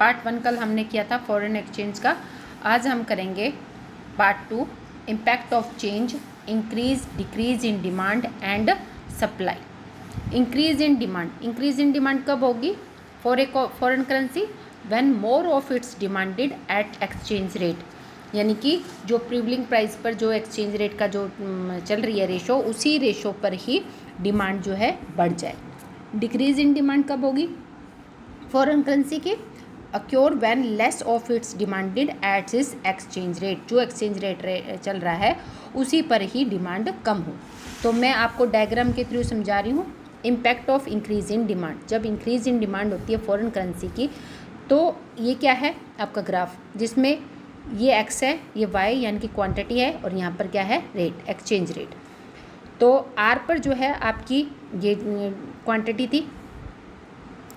Part 1 कल हमने किया था फॉरेन एक्सचेंज का। आज हम करेंगे part 2, impact of change, increase decrease in demand and supply. Increase in demand कब होगी for a foreign currency? When more of its demanded eight exchange rate, यानी कि जो प्रिवलिंग प्राइस पर जो एक्सचेंज रेट का जो चल रही है रेशो, उसी रेशो पर ही डिमांड जो है बढ़ जाए। डिक्रीज इन डिमांड कब होगी फॉरेन करेंसी की? Acquire when less of its demanded eight इस एक्सचेंज रेट, जो एक्सचेंज रेट चल रहा है उसी पर ही डिमांड कम हो। तो मैं आपको डायग्राम के थ्रू समझा रही हूँ। Impact of increase in demand, जब इंक्रीज इन डिमांड होती है फॉरेन करेंसी की, तो ये क्या है आपका ग्राफ, जिसमें ये एक्स है, ये वाई यानी कि क्वांटिटी है, और यहाँ पर क्या है रेट, एक्सचेंज रेट। तो आर पर जो है आपकी ये क्वांटिटी थी।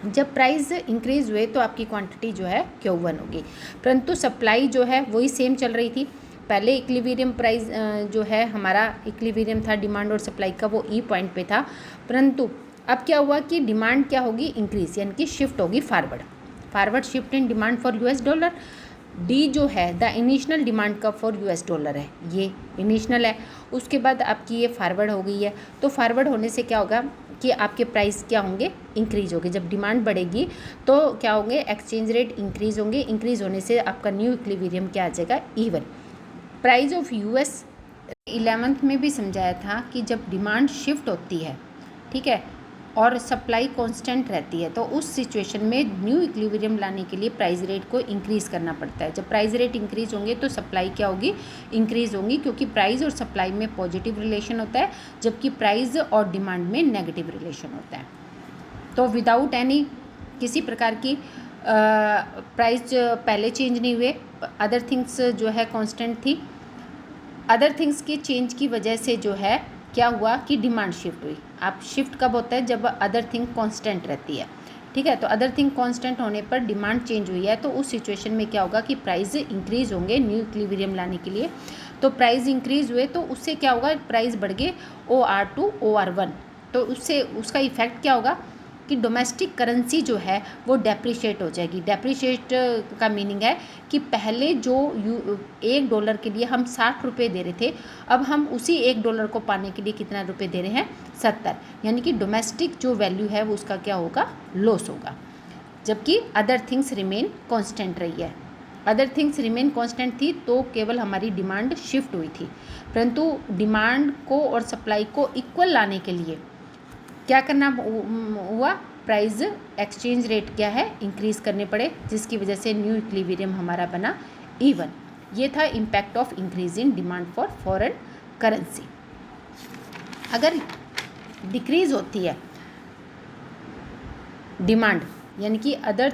जब प्राइस इंक्रीज हुए तो आपकी क्वांटिटी जो है Q1 होगी, परंतु सप्लाई जो है वही सेम चल रही थी। पहले इक्विलिब्रियम प्राइस जो है हमारा इक्विलिब्रियम था डिमांड और सप्लाई का, वो ई पॉइंट पे था। परंतु अब क्या हुआ कि डिमांड क्या होगी इंक्रीज, यानी कि शिफ्ट होगी forward shift in demand for US$। D जो है द इनिशियल डिमांड का फॉर $, है, ये इनिशियल है। उसके बाद आपकी ये फॉरवर्ड हो गई है। तो फॉरवर्ड होने से क्या होगा कि आपके प्राइस क्या होंगे, इंक्रीज होंगे। जब डिमांड बढ़ेगी तो क्या होंगे, एक्सचेंज रेट इंक्रीज होंगे। इंक्रीज होने से आपका न्यू इक्विलिब्रियम क्या आ जाएगा, even. Price of US 11th में भी समझाया था कि जब डिमांड शिफ्ट होती है, ठीक है, और सप्लाई कांस्टेंट रहती है, तो उस सिचुएशन में न्यू इक्विलिब्रियम लाने के लिए प्राइस रेट को इंक्रीज़ करना पड़ता है। जब प्राइस रेट इंक्रीज़ होंगे तो सप्लाई क्या होगी, इंक्रीज़ होंगी, क्योंकि प्राइस और सप्लाई में पॉजिटिव रिलेशन होता है, जबकि प्राइस और डिमांड में नेगेटिव रिलेशन होता है। तो विदाउट एनी किसी प्रकार की प्राइस पहले चेंज नहीं हुए, अदर थिंग्स जो है कांस्टेंट थी। अदर थिंग्स के चेंज की वजह से जो है क्या हुआ कि डिमांड शिफ्ट हुई। आप शिफ्ट कब होता है, जब अदर थिंग कांस्टेंट रहती है, ठीक है। तो अदर थिंग कांस्टेंट होने पर डिमांड चेंज हुई है, तो उस सिचुएशन में क्या होगा कि प्राइस इंक्रीज होंगे न्यू इक्विलिब्रियम लाने के लिए। तो प्राइस इंक्रीज हुए तो उससे क्या होगा, प्राइस बढ़ गए OR2 OR1। तो उससे उसका इफेक्ट क्या होगा कि डोमेस्टिक करेंसी जो है वो डेप्रिशिएट हो जाएगी। डेप्रिशिएट का मीनिंग है कि पहले जो $1 के लिए हम 60 रुपये दे रहे थे, अब हम उसी $1 को पाने के लिए कितना रुपये दे रहे हैं, 70। यानी कि डोमेस्टिक जो वैल्यू है वो उसका क्या होगा, लॉस होगा। जबकि अदर थिंग्स रिमेन कांस्टेंट रही है। अदर थिंग्स रिमेन कांस्टेंट थी तो केवल हमारी डिमांड शिफ्ट हुई थी, परंतु डिमांड को और सप्लाई को इक्वल लाने के लिए क्या करना हुआ, प्राइस एक्सचेंज रेट क्या है इंक्रीज करने पड़े, जिसकी वजह से न्यू इक्विलिब्रियम हमारा बना इवन। ये था impact of increase in demand for foreign currency. अगर डिक्रीज होती है डिमांड, यानी कि अदर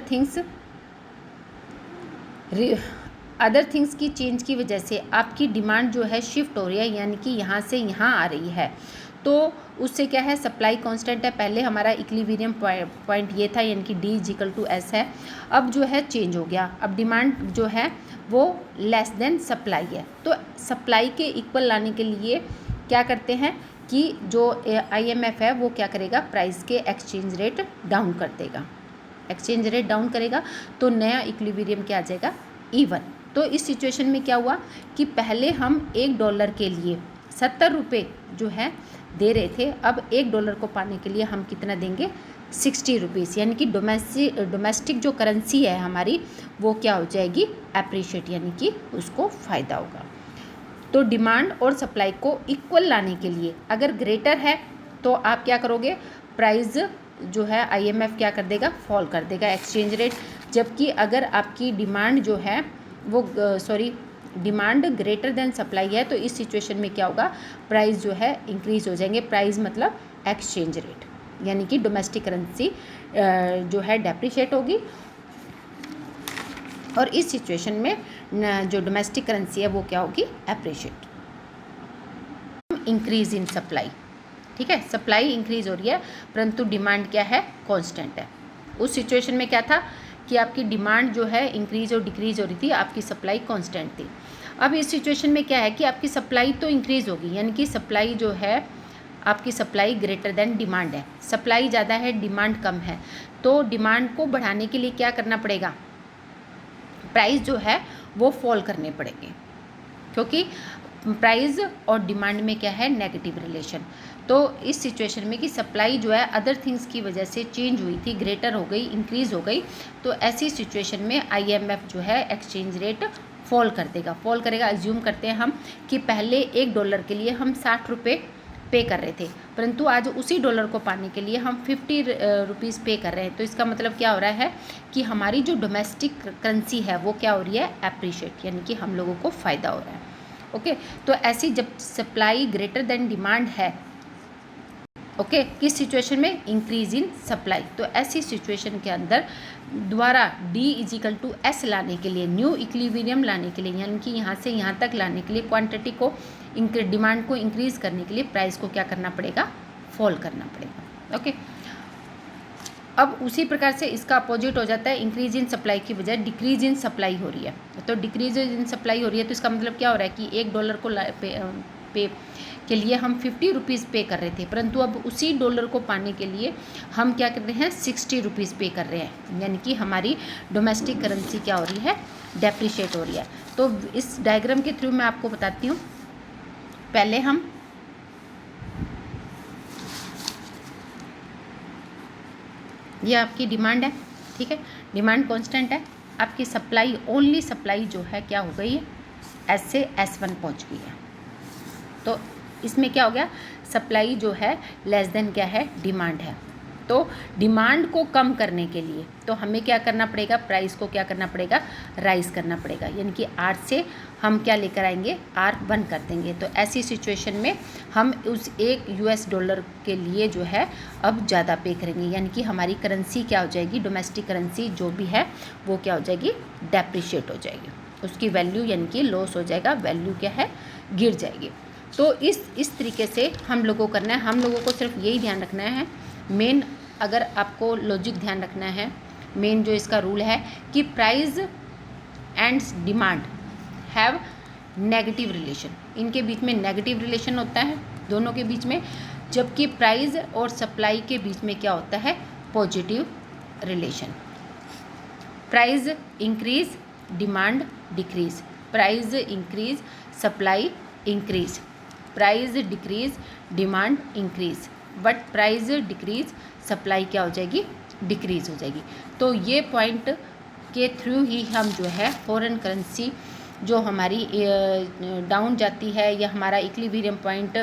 थिंग्स की चेंज की वजह से आपकी डिमांड जो है शिफ्ट हो रही है, यानी कि यहाँ से यहाँ आ रही है, तो उससे क्या है, सप्लाई कांस्टेंट है। पहले हमारा इक्विलिब्रियम पॉइंट ये था, यानी कि D=S है। अब जो है चेंज हो गया, अब डिमांड जो है वो लेस देन सप्लाई है। तो सप्लाई के इक्वल लाने के लिए क्या करते हैं कि जो IMF है वो क्या करेगा, प्राइस के एक्सचेंज रेट डाउन कर देगा। एक्सचेंज रेट डाउन करेगा तो नया इक्विलिब्रियम क्या आ जाएगा, इवन। तो इस सिचुएशन में क्या हुआ कि पहले हम $1 के लिए 70 रुपये जो है दे रहे थे, अब $1 को पाने के लिए हम कितना देंगे, 60 रुपीज़। यानी कि डोमेस्टिक जो करेंसी है हमारी वो क्या हो जाएगी, एप्रिशिएट, यानी कि उसको फ़ायदा होगा। तो डिमांड और सप्लाई को इक्वल लाने के लिए अगर ग्रेटर है तो आप क्या करोगे, प्राइस जो है IMF क्या कर देगा, फॉल कर देगा एक्सचेंज रेट। जबकि अगर आपकी डिमांड जो है वो डिमांड ग्रेटर देन सप्लाई है, तो इस सिचुएशन में क्या होगा, प्राइस जो है इंक्रीज हो जाएंगे। प्राइस मतलब एक्सचेंज रेट, यानी कि डोमेस्टिक करेंसी जो है डेप्रिशिएट होगी, और इस सिचुएशन में जो डोमेस्टिक करेंसी है वो क्या होगी, एप्रिशिएट। इंक्रीज इन सप्लाई, ठीक है, सप्लाई इंक्रीज हो रही है परंतु डिमांड क्या है, कांस्टेंट है। उस सिचुएशन में क्या था कि आपकी डिमांड जो है इंक्रीज और डिक्रीज हो रही थी, आपकी सप्लाई कांस्टेंट थी। अब इस सिचुएशन में क्या है कि आपकी सप्लाई तो इंक्रीज होगी, यानी कि सप्लाई जो है आपकी सप्लाई ग्रेटर देन डिमांड है। सप्लाई ज़्यादा है, डिमांड कम है, तो डिमांड को बढ़ाने के लिए क्या करना पड़ेगा, प्राइस जो है वो फॉल करने पड़ेंगे, क्योंकि प्राइस और डिमांड में क्या है, नेगेटिव रिलेशन। तो इस सिचुएशन में कि सप्लाई जो है अदर थिंग्स की वजह से चेंज हुई थी, ग्रेटर हो गई, इंक्रीज़ हो गई, तो ऐसी सिचुएशन में IMF जो है एक्सचेंज रेट फॉल कर देगा, फॉल करेगा। अज्यूम करते हैं हम कि पहले $1 के लिए हम 60 रुपये पे कर रहे थे, परंतु आज उसी डॉलर को पाने के लिए हम 50 रुपीज़ पे कर रहे हैं। तो इसका मतलब क्या हो रहा है कि हमारी जो डोमेस्टिक करेंसी है वो क्या हो रही है, एप्रिशिएट, यानी कि हम लोगों को फ़ायदा हो रहा है। ओके, तो ऐसी जब सप्लाई ग्रेटर देन डिमांड है, ओके, किस सिचुएशन में, इंक्रीज इन सप्लाई, तो ऐसी सिचुएशन के अंदर द्वारा D=S लाने के लिए, न्यू इक्विलिब्रियम लाने के लिए, यानी कि यहाँ से यहाँ तक लाने के लिए, क्वांटिटी को डिमांड को इंक्रीज़ करने के लिए प्राइस को क्या करना पड़ेगा, फॉल करना पड़ेगा। ओके, अब उसी प्रकार से इसका अपोजिट हो जाता है, इंक्रीज इन सप्लाई की बजाय डिक्रीज इन सप्लाई हो रही है। तो डिक्रीज इन सप्लाई हो रही है तो इसका मतलब क्या हो रहा है कि $1 को पे के लिए हम 50 रुपीज़ पे कर रहे थे, परंतु अब उसी डॉलर को पाने के लिए हम क्या कर रहे हैं, 60 रुपीज़ पे कर रहे हैं, यानी कि हमारी डोमेस्टिक करेंसी क्या हो रही है, डेप्रिशिएट हो रही है। तो इस डायग्राम के थ्रू मैं आपको बताती हूँ। पहले हम ये आपकी डिमांड है, ठीक है, डिमांड कांस्टेंट है, आपकी सप्लाई, ओनली सप्लाई जो है क्या हो गई है, S से S1 पहुंच गई है। तो इसमें क्या हो गया, सप्लाई जो है लेस देन क्या है, डिमांड है। तो डिमांड को कम करने के लिए तो हमें क्या करना पड़ेगा, प्राइस को क्या करना पड़ेगा, राइज करना पड़ेगा, यानी कि R से हम क्या लेकर आएंगे, R1 कर देंगे। तो ऐसी सिचुएशन में हम उस $1 के लिए जो है अब ज़्यादा पे करेंगे, यानी कि हमारी करेंसी क्या हो जाएगी, डोमेस्टिक करेंसी जो भी है वो क्या हो जाएगी, डेप्रिशिएट हो जाएगी, उसकी वैल्यू यानी कि लॉस हो जाएगा, वैल्यू क्या है, गिर जाएगी। तो इस तरीके से हम लोगों को करना है, हम लोगों को सिर्फ यही ध्यान रखना है, मेन अगर आपको लॉजिक ध्यान रखना है, मेन जो इसका रूल है कि price and demand have negative relation, इनके बीच में नेगेटिव रिलेशन होता है दोनों के बीच में, जबकि प्राइस और सप्लाई के बीच में क्या होता है, positive relation. Price increase, demand decrease, price increase, supply increase, price decrease, demand increase, but price decrease, supply क्या हो जाएगी, डिक्रीज हो जाएगी। तो ये पॉइंट के थ्रू ही हम जो है फॉरेन करेंसी जो हमारी डाउन जाती है या हमारा इक्विलिब्रियम पॉइंट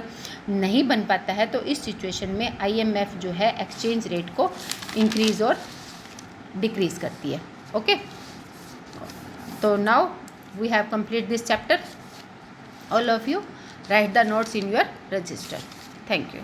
नहीं बन पाता है, तो इस सिचुएशन में IMF जो है एक्सचेंज रेट को इंक्रीज और डिक्रीज करती है। ओके, तो now we have complete this chapter. All of you write the notes in your register. Thank you.